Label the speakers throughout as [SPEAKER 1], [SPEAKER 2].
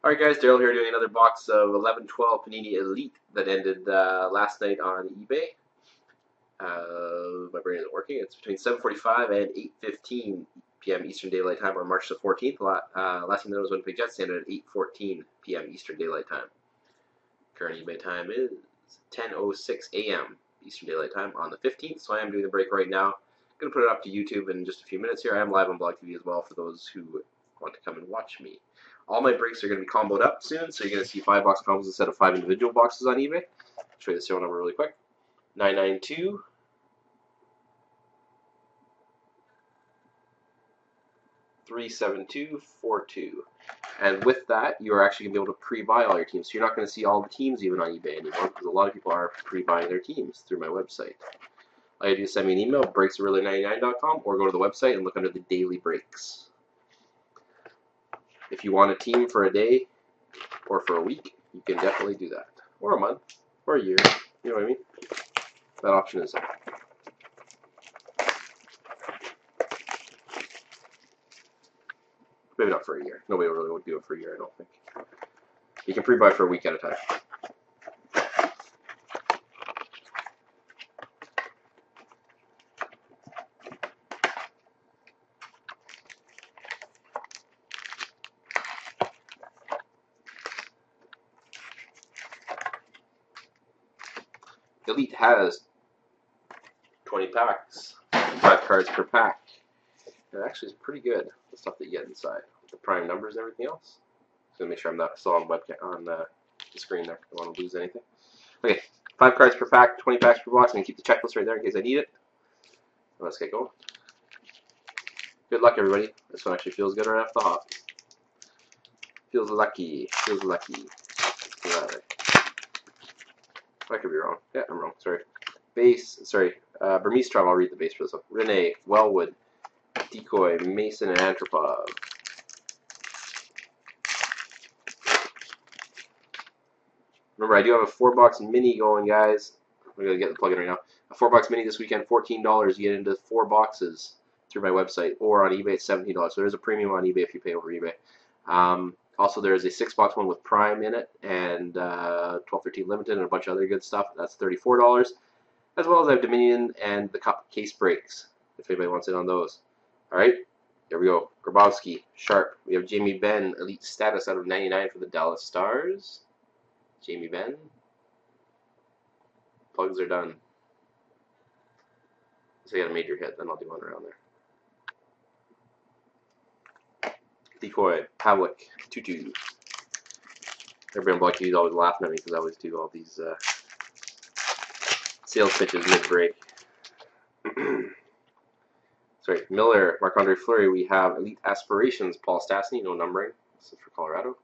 [SPEAKER 1] Alright guys, Daryl here doing another box of 11-12 Panini Elite that ended last night on eBay. My brain isn't working. It's between 7:45 and 8:15 p.m. Eastern Daylight Time on March the 14th. Last thing that was Winnipeg Jets ended at 8:14 p.m. Eastern Daylight Time. Current eBay time is 10:06 a.m. Eastern Daylight Time on the 15th, so I am doing the break right now. I'm going to put it up to YouTube in just a few minutes here. I am live on Blog TV as well for those who want to come and watch me. All my breaks are going to be comboed up soon, so you're going to see 5-box combos instead of 5 individual boxes on eBay. I'll show you the serial number really quick. 992 37242. And with that, you are actually going to be able to pre-buy all your teams. So you're not going to see all the teams even on eBay anymore, because a lot of people are pre-buying their teams through my website. All you do is send me an email, breaksreally99.com, or go to the website and look under the daily breaks. If you want a team for a day or for a week, you can definitely do that. Or a month, or a year, you know what I mean? That option is there. Maybe not for a year. Nobody really would do it for a year, I don't think. You can pre-buy for a week at a time. Elite has 20 packs, 5 cards per pack. It actually is pretty good, the stuff that you get inside. The prime numbers and everything else. Just gonna make sure I'm not still on webcam on the screen there. I don't want to lose anything. Okay, 5 cards per pack, 20 packs per box. I'm gonna keep the checklist right there in case I need it. Let's get going. Good luck, everybody. This one actually feels good right off the hop. Feels lucky. Feels lucky. I could be wrong. Yeah, I'm wrong. Sorry. Base. Sorry. Burmese Travel. I'll read the base for this one. Renee, Wellwood, Decoy, Mason, and Antropov. Remember, I do have a 4-box mini going, guys. I'm going to get the plug in right now. A 4-box mini this weekend, $14. You get into 4 boxes through my website, or on eBay, it's $17. So there's a premium on eBay if you pay over eBay. Also, there's a 6-box one with Prime in it, and 12-13 Limited, and a bunch of other good stuff. That's $34. As well as I have Dominion and the Cup case breaks, if anybody wants in on those. Alright, here we go. Grabowski, Sharp. We have Jamie Benn, Elite Status out of 99 for the Dallas Stars. Jamie Benn. Plugs are done. So you got a major hit, then I'll do one around there. Decoy, Pavlik, Tutu. Everybody on Block TV's always laughing at me because I always do all these sales pitches mid-break. Sorry, Miller, Marc-Andre Fleury. We have Elite Aspirations, Paul Stastny, no numbering. This is for Colorado.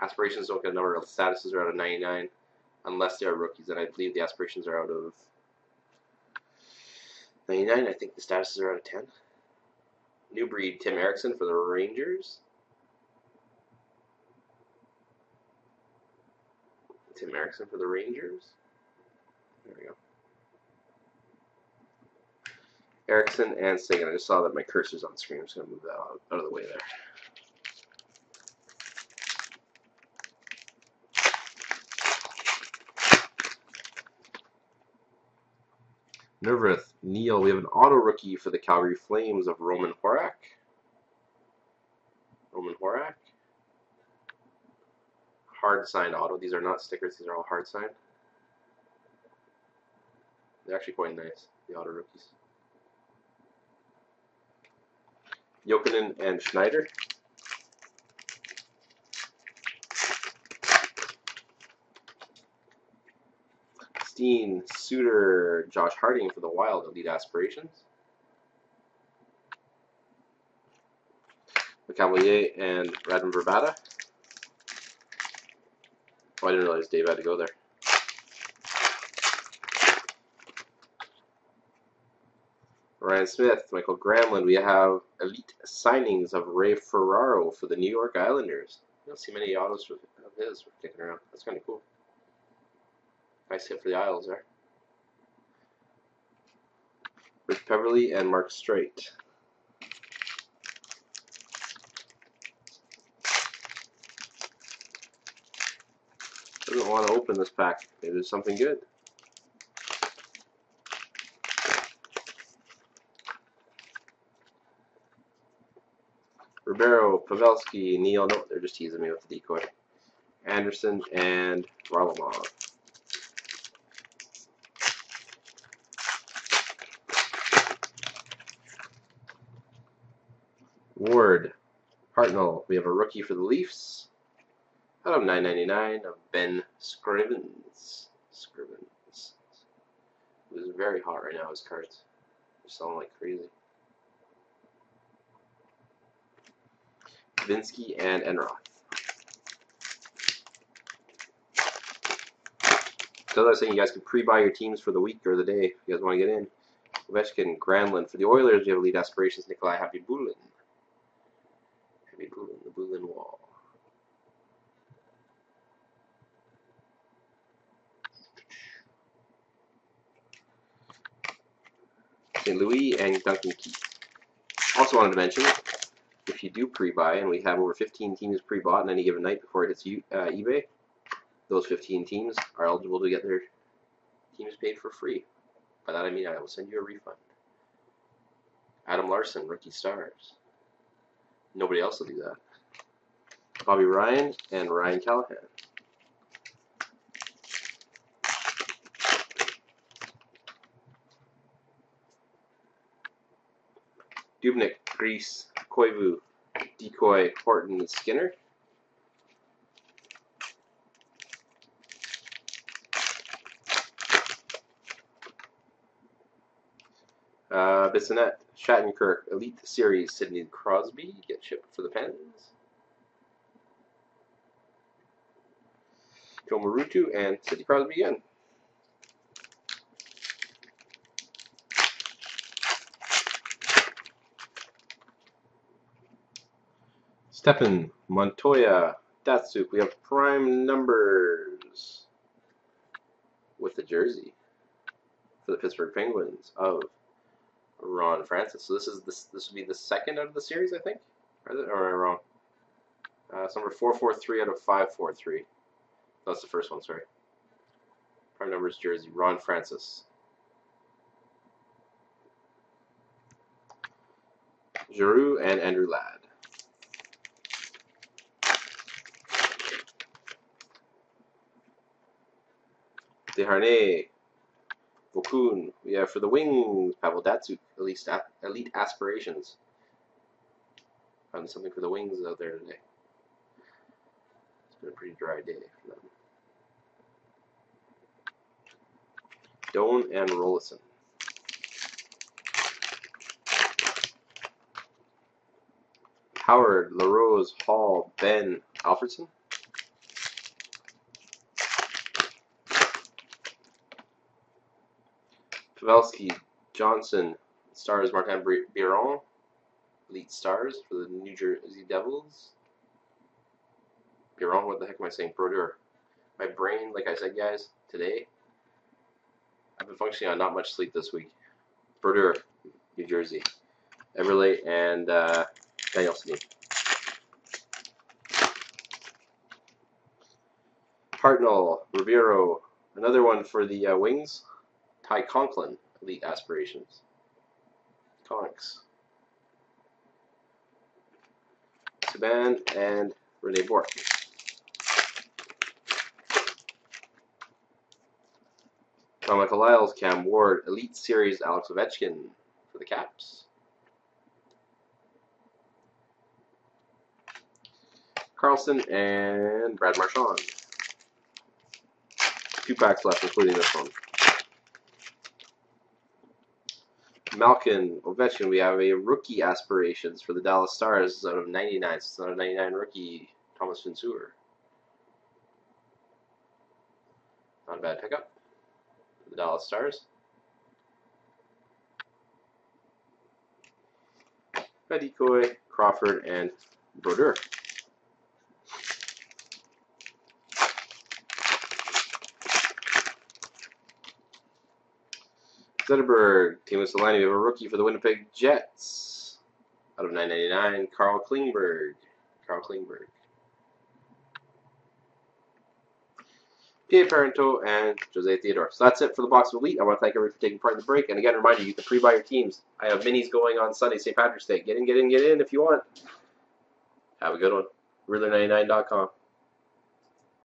[SPEAKER 1] Aspirations don't get a number. Statuses are out of 99, unless they are rookies, and I believe the aspirations are out of 99. I think the statuses are out of 10. New breed, Tim Erickson for the Rangers. Tim Erickson for the Rangers. There we go. Erickson and Sagan. I just saw that my cursor's on the screen. I'm just going to move that out of the way there. Nervrith, Neil. We have an auto rookie for the Calgary Flames of Roman Horak. Roman Horak. Hard signed auto. These are not stickers. These are all hard signed. They're actually quite nice, the auto rookies. Jokinen and Schneider. Steen, Suter, Josh Harding for the Wild, Elite Aspirations. LeCavalier and Radon Verbata. Oh, I didn't realize Dave had to go there. Ryan Smith, Michael Gramlin. We have Elite Signings of Ray Ferraro for the New York Islanders. I don't see many autos of his kicking around. That's kind of cool. Nice hit for the Isles there. Rich Peverly and Mark Straight. Doesn't want to open this pack. Maybe there's something good. Ribeiro, Pavelski, Neal. No, they're just teasing me with the decoy. Anderson and Varlamov. Ward, Hartnell. We have a rookie for the Leafs. Out of $9.99 of Ben Scrivens. It was very hot right now, his cards. They're selling like crazy. Vinsky and Enroth. So I was saying you guys can pre-buy your teams for the week or the day if you guys want to get in. Ovechkin, Granlund. For the Oilers, you have elite aspirations. Nikolai Habibulin. The Bulin wall. St. Louis and Duncan Keith. Also wanted to mention, if you do pre-buy, and we have over 15 teams pre-bought on any given night before it hits eBay, those 15 teams are eligible to get their teams paid for free. By that I mean I will send you a refund. Adam Larson, rookie stars. Nobody else will do that. Bobby Ryan and Ryan Callahan. Dubnik, Grease, Koivu, Decoy, Horton, and Skinner. Bissonnette, Shattenkirk, Elite Series, Sidney Crosby, get shipped for the Pens. Joe Marutu and Sidney Crosby again. Stepan, Montoya, Datsuk. We have prime numbers with the jersey for the Pittsburgh Penguins of Ron Francis. So this would be the second out of the series, I think. Or am I wrong? It's number 443 out of 543. That's the first one. Sorry. Prime numbers jersey, Ron Francis. Giroux and Andrew Ladd. Desharnais, Vokun. We have for the Wings, Pavel Datsyuk, elite aspirations. Found something for the Wings out there today. It's been a pretty dry day for them. Doan and Rollison. Howard, LaRose, Hall, Ben, Alfredson. Pavelski, Johnson, Stars, Martin Biron, elite stars for the New Jersey Devils. Biron, what the heck am I saying? Brodeur. My brain, like I said, guys, today, I've been functioning on not much sleep this week. Brodeur, New Jersey. Everley and Daniel Sedin. Hartnell, Ribeiro, another one for the Wings. Ty Conklin, elite aspirations. Conks. Saban and Rene Bourque. Michael Lyles, Cam Ward, Elite Series, Alex Ovechkin for the Caps. Carlson and Brad Marchand. 2 packs left, including this one. Malkin, Ovechkin, we have a rookie aspirations for the Dallas Stars out of 99. It's out of 99 rookie, Thomas Vincoeur. Not a bad pickup for the Dallas Stars. Decoy, Crawford, and Brodeur. Zetterberg, Timo Solani, we have a rookie for the Winnipeg Jets. Out of 9.99, Carl Klingberg. Gabe Parento, and Jose Theodore. So that's it for the box of Elite. I want to thank everyone for taking part in the break. And again, reminder, you can pre-buy your teams. I have minis going on Sunday, St. Patrick's Day. Get in if you want. Have a good one. Ruler99.com.